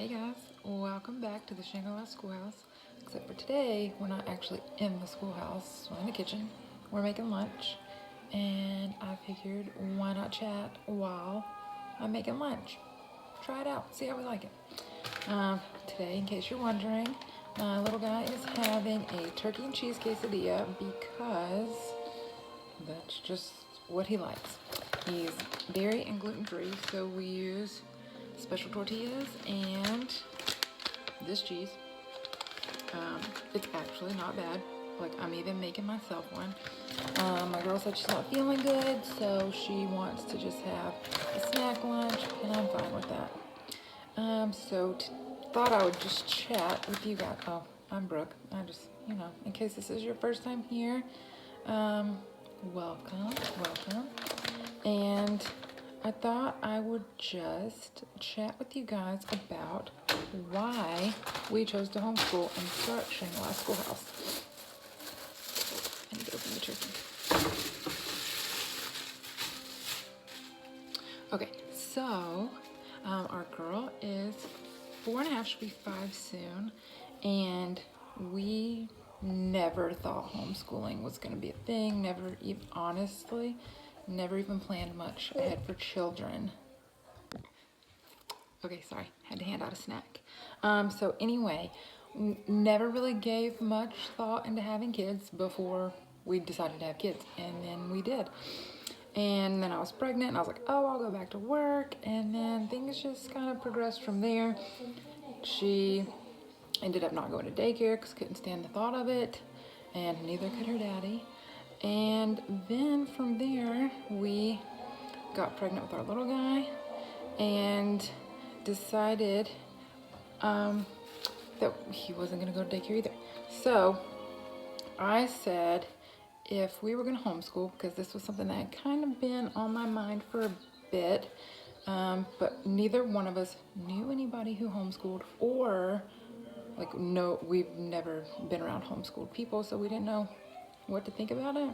Hey guys, welcome back to the Shangri-La Schoolhouse. Except for today, we're not actually in the schoolhouse, we're in the kitchen. We're making lunch, and I figured why not chat while I'm making lunch. Try it out, see how we like it. Today, in case you're wondering, my little guy is having a turkey and cheese quesadilla because that's just what he likes. He's dairy and gluten-free, so we use special tortillas and this cheese. It's actually not bad. Like, I'm even making myself one. My girl said she's not feeling good, so she wants to just have a snack lunch, and I'm fine with that. Thought I would just chat with you guys. Oh, I'm Brooke. I just, in case this is your first time here, welcome. And I thought I would just chat with you guys about why we chose to homeschool and start Shangri-La Schoolhouse. I need to open the turkey. Okay, so our girl is 4.5, she'll be 5 soon, and we never thought homeschooling was going to be a thing, never even planned much ahead for children. Okay, sorry, had to hand out a snack. So anyway, never really gave much thought into having kids before we decided to have kids, and then we did. And then I was pregnant, and I was like, oh, I'll go back to work, and then things just kind of progressed from there. She ended up not going to daycare because couldn't stand the thought of it, and neither could her daddy. And then from there, we got pregnant with our little guy and decided that he wasn't going to go to daycare either. So I said if we were going to homeschool, because this was something that had kind of been on my mind for a bit, but neither one of us knew anybody who homeschooled, or we've never been around homeschooled people, so we didn't know what to think about it.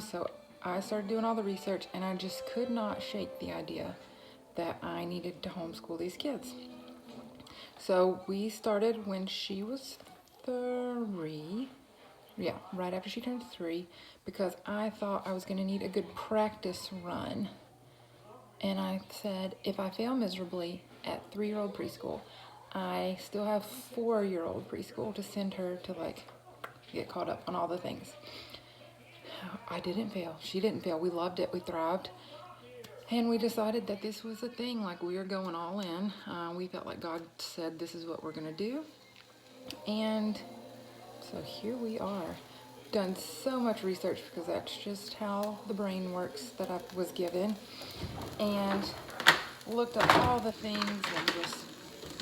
So I started doing all the research, and I just could not shake the idea that I needed to homeschool these kids. So we started when she was 3. Yeah, right after she turned 3, because I thought I was going to need a good practice run. And I said, if I fail miserably at 3-year-old preschool, I still have 4-year-old preschool to send her to get caught up on all the things. I didn't fail. She didn't fail. We loved it. We thrived. And we decided that this was a thing. We were going all in. We felt like God said this is what we're going to do. And so here we are. Done so much research because that's just how the brain works that I was given. And looked up all the things and just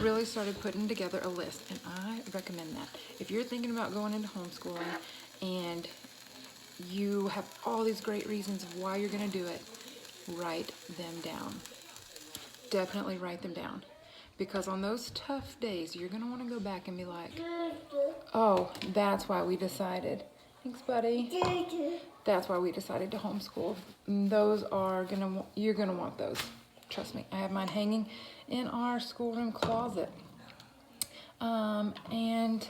really started putting together a list. And I recommend that. If you're thinking about going into homeschooling and you have all these great reasons of why you're going to do it, write them down. Definitely write them down. Because on those tough days, you're going to want to go back and be like, oh, that's why we decided. Thanks, buddy. That's why we decided to homeschool. You're going to want those. Trust me. I have mine hanging in our schoolroom closet. And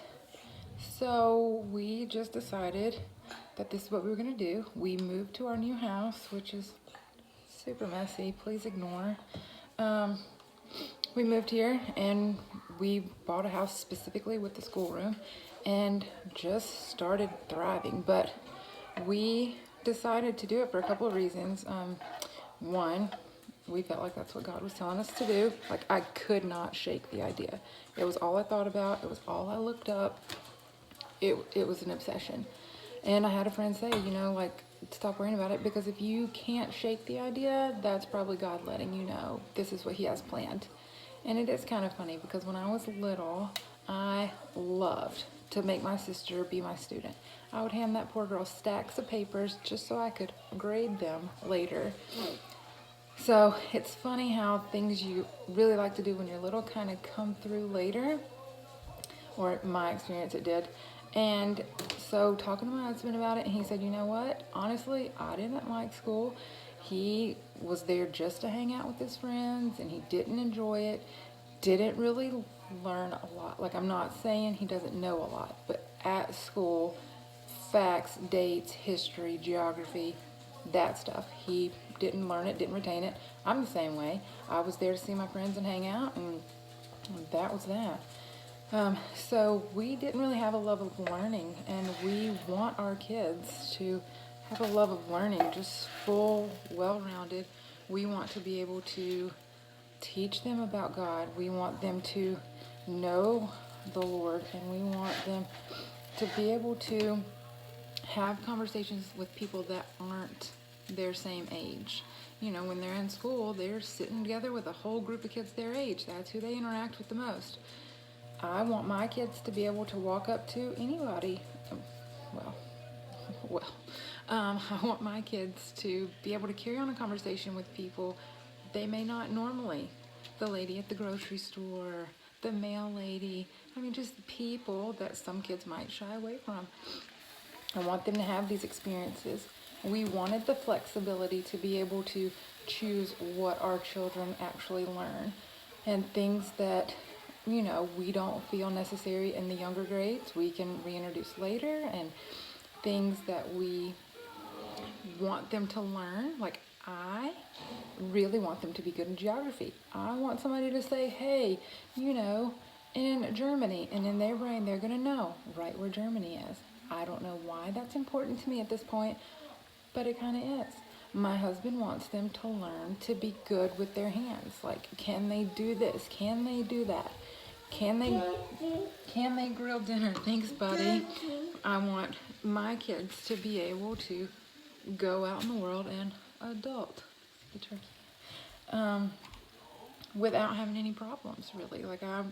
so we just decided that this is what we were going to do. We moved to our new house, which is super messy. Please ignore. We moved here, and we bought a house specifically with the schoolroom and just started thriving. But we decided to do it for a couple of reasons. One, we felt like that's what God was telling us to do. I could not shake the idea. It was all I thought about. It was all I looked up. It was an obsession. And I had a friend say, stop worrying about it, because if you can't shake the idea, that's probably God letting you know this is what he has planned. And it is kind of funny because when I was little, I loved to make my sister be my student. I would hand that poor girl stacks of papers just so I could grade them later. So it's funny how things you really like to do when you're little kind of come through later, or in my experience it did. And so talking to my husband about it, and he said, you know what? Honestly, I didn't like school. He was there just to hang out with his friends, and he didn't enjoy it. didn't really learn a lot. Like, I'm not saying he doesn't know a lot, but at school, facts, dates, history, geography, that stuff, he didn't learn it, didn't retain it. I'm the same way. I was there to see my friends and hang out, and that was that. So we didn't really have a love of learning, and we want our kids to have a love of learning, just full, well-rounded. We want to be able to teach them about God. We want them to know the Lord, and we want them to be able to have conversations with people that aren't their same age. You know, when they're in school, they're sitting together with a whole group of kids their age. That's who they interact with the most. I want my kids to be able to walk up to anybody. Well, well, I want my kids to be able to carry on a conversation with people they may not normally. The lady at the grocery store, the mail lady. I mean, just people that some kids might shy away from. I want them to have these experiences. We wanted the flexibility to be able to choose what our children actually learn, and things that, you know, we don't feel necessary in the younger grades, we can reintroduce later, and things that we want them to learn. Like, I really want them to be good in geography. I want somebody to say, hey, you know, in Germany, and in their brain, they're going to know right where Germany is. I don't know why that's important to me at this point, but it kind of is. My husband wants them to learn to be good with their hands. Like, can they do this? Can they do that? Can they grill dinner? Thanks, buddy. I want my kids to be able to go out in the world and adult the turkey without having any problems, really. Like, I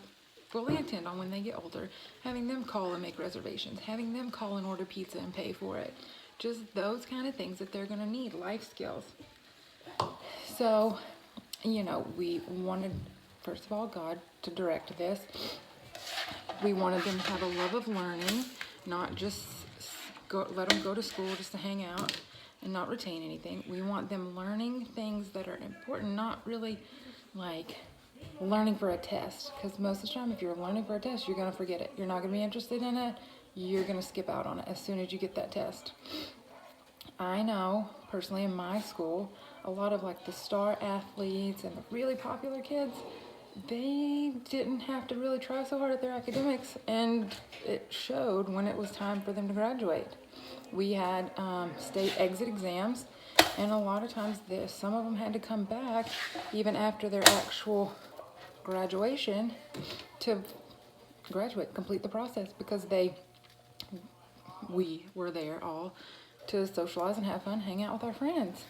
fully intend on, when they get older, having them call and make reservations, having them call and order pizza and pay for it. Just those kind of things that they're going to need, life skills. So, you know, we wanted, first of all, God to direct this. We wanted them to have a love of learning, not just let them go to school just to hang out and not retain anything. We want them learning things that are important, not really like learning for a test. Because most of the time, if you're learning for a test, you're going to forget it. You're not going to be interested in it. You're going to skip out on it as soon as you get that test. I know, personally, in my school, a lot of like the star athletes and the really popular kids, they didn't have to really try so hard at their academics, and it showed when it was time for them to graduate. We had state exit exams, and a lot of times some of them had to come back even after their actual graduation to graduate, complete the process, because we were there all to socialize and have fun, hang out with our friends.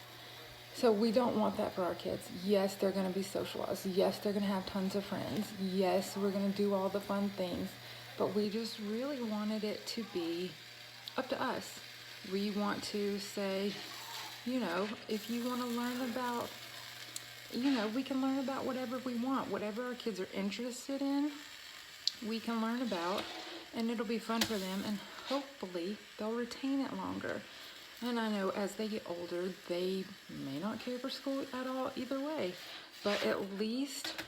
So we don't want that for our kids. Yes, they're going to be socialized. Yes, they're going to have tons of friends. Yes, we're going to do all the fun things. But we just really wanted it to be up to us. We want to say, you know, if you want to learn about, you know, we can learn about whatever we want. Whatever our kids are interested in, we can learn about, and it'll be fun for them, and hopefully they'll retain it longer. And I know as they get older, they may not care for school at all either way. But at least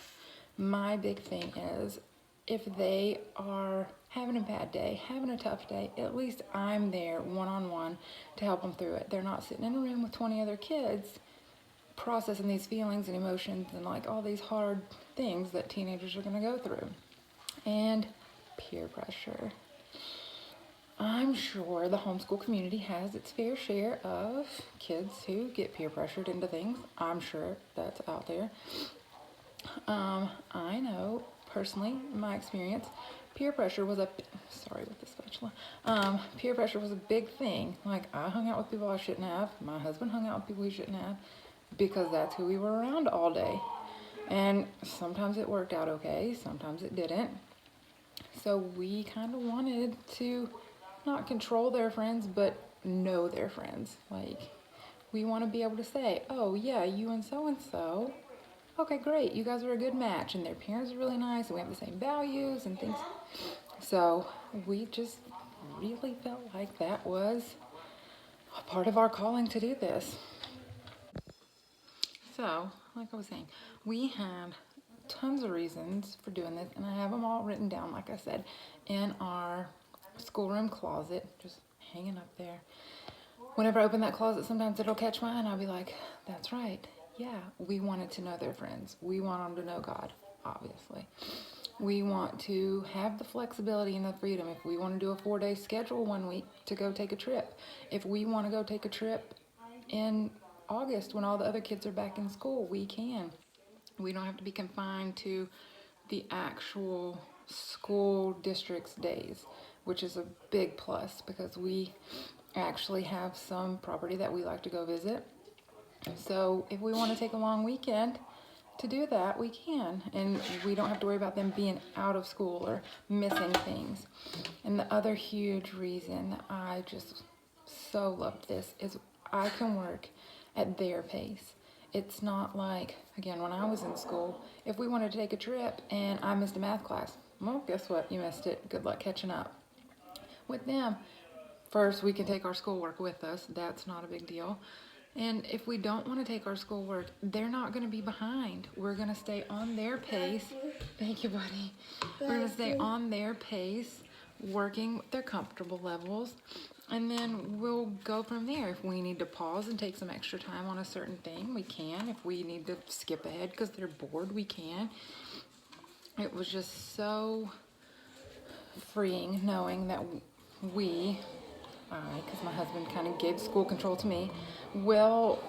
my big thing is, if they are having a bad day, having a tough day, at least I'm there one-on-one to help them through it. They're not sitting in a room with 20 other kids processing these feelings and emotions and like all these hard things that teenagers are going to go through. And peer pressure. I'm sure the homeschool community has its fair share of kids who get peer pressured into things. I'm sure that's out there. I know personally, in my experience, peer pressure was peer pressure was a big thing. Like, I hung out with people I shouldn't have. My husband hung out with people he shouldn't have, because that's who we were around all day. And sometimes it worked out okay, sometimes it didn't. So we kind of wanted to not control their friends, but know their friends. Like, we want to be able to say, oh yeah, you and so, okay, great, you guys are a good match, and their parents are really nice, and we have the same values and things. So we just really felt like that was a part of our calling to do this. So, like I was saying, we had tons of reasons for doing this, and I have them all written down, like I said, in our schoolroom closet, just hanging up there. Whenever I open that closet, sometimes it'll catch my eye, and I'll be like, that's right. Yeah, we wanted to know their friends. We want them to know God, obviously. We want to have the flexibility and the freedom. If we want to do a 4-day schedule one week to go take a trip, if we want to go take a trip in August when all the other kids are back in school, we can. We don't have to be confined to the actual school district's days, which is a big plus because we actually have some property that we like to go visit. So if we want to take a long weekend to do that, we can, and we don't have to worry about them being out of school or missing things. And the other huge reason I just so loved this is I can work at their pace. It's not like, again, when I was in school, if we wanted to take a trip and I missed a math class, well, guess what? You missed it. Good luck catching up. With them, first, we can take our schoolwork with us. That's not a big deal. And if we don't want to take our schoolwork, they're not going to be behind. We're going to stay on their pace. Thank you, buddy. We're going to stay on their pace, working their comfortable levels, and then we'll go from there. If we need to pause and take some extra time on a certain thing, we can. If we need to skip ahead because they're bored, we can. It was just so freeing knowing that because my husband kind of gave school control to me, will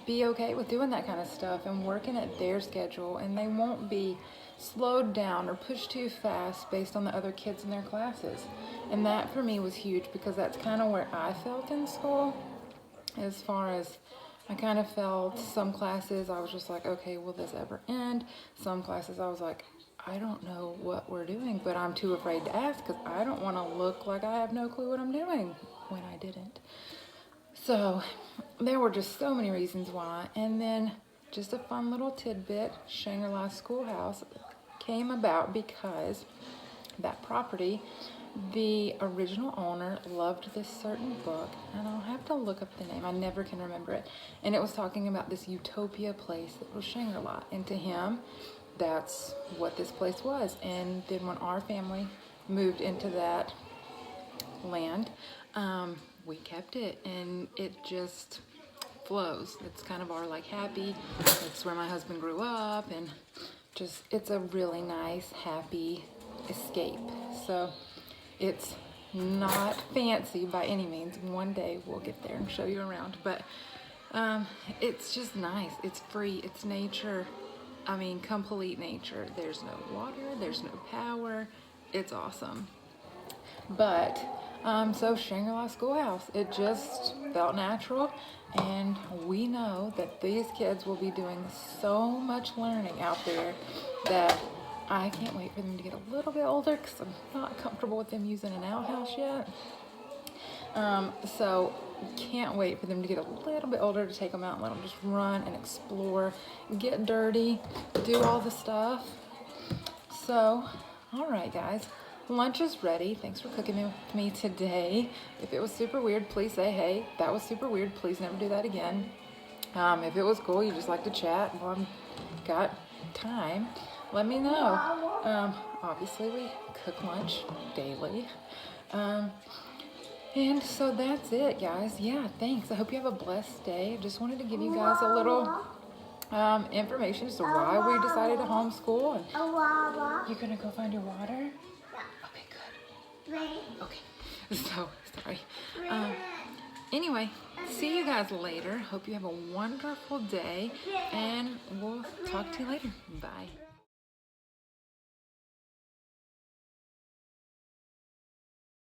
be okay with doing that kind of stuff and working at their schedule, and they won't be slowed down or pushed too fast based on the other kids in their classes. And that for me was huge because that's kind of where I felt in school. As far as I kind of felt some classes I was just like, okay, will this ever end? Some classes I was like, I don't know what we're doing, but I'm too afraid to ask because I don't want to look like I have no clue what I'm doing when I didn't. So there were just so many reasons why. And then just a fun little tidbit, Shangri-La Schoolhouse came about because that property, the original owner loved this certain book, and I'll have to look up the name, I never can remember it, and it was talking about this utopia place that was Shangri-La, and to him, that's what this place was. And then when our family moved into that land, we kept it, and it just flows. It's kind of our like happy, it's where my husband grew up, and just it's a really nice happy escape. So it's not fancy by any means. One day we'll get there and show you around, but it's just nice. It's free, it's nature. I mean, complete nature. There's no water, there's no power. It's awesome. But so Shangri-La Schoolhouse, it just felt natural, and we know that these kids will be doing so much learning out there that I can't wait for them to get a little bit older because I'm not comfortable with them using an outhouse yet. So can't wait for them to get a little bit older to take them out and let them just run and explore, get dirty, do all the stuff. So, all right, guys. Lunch is ready. Thanks for cooking with me today. If it was super weird, please say, hey, that was super weird. Please never do that again. If it was cool, you just like to chat, well, I've got time, let me know. Obviously, we cook lunch daily. And so that's it, guys. Yeah, thanks. I hope you have a blessed day. Just wanted to give you guys a little information as to why we decided to homeschool. And you're going to go find your water? Okay, good. Okay, so sorry. Anyway, see you guys later. Hope you have a wonderful day, and we'll talk to you later. Bye.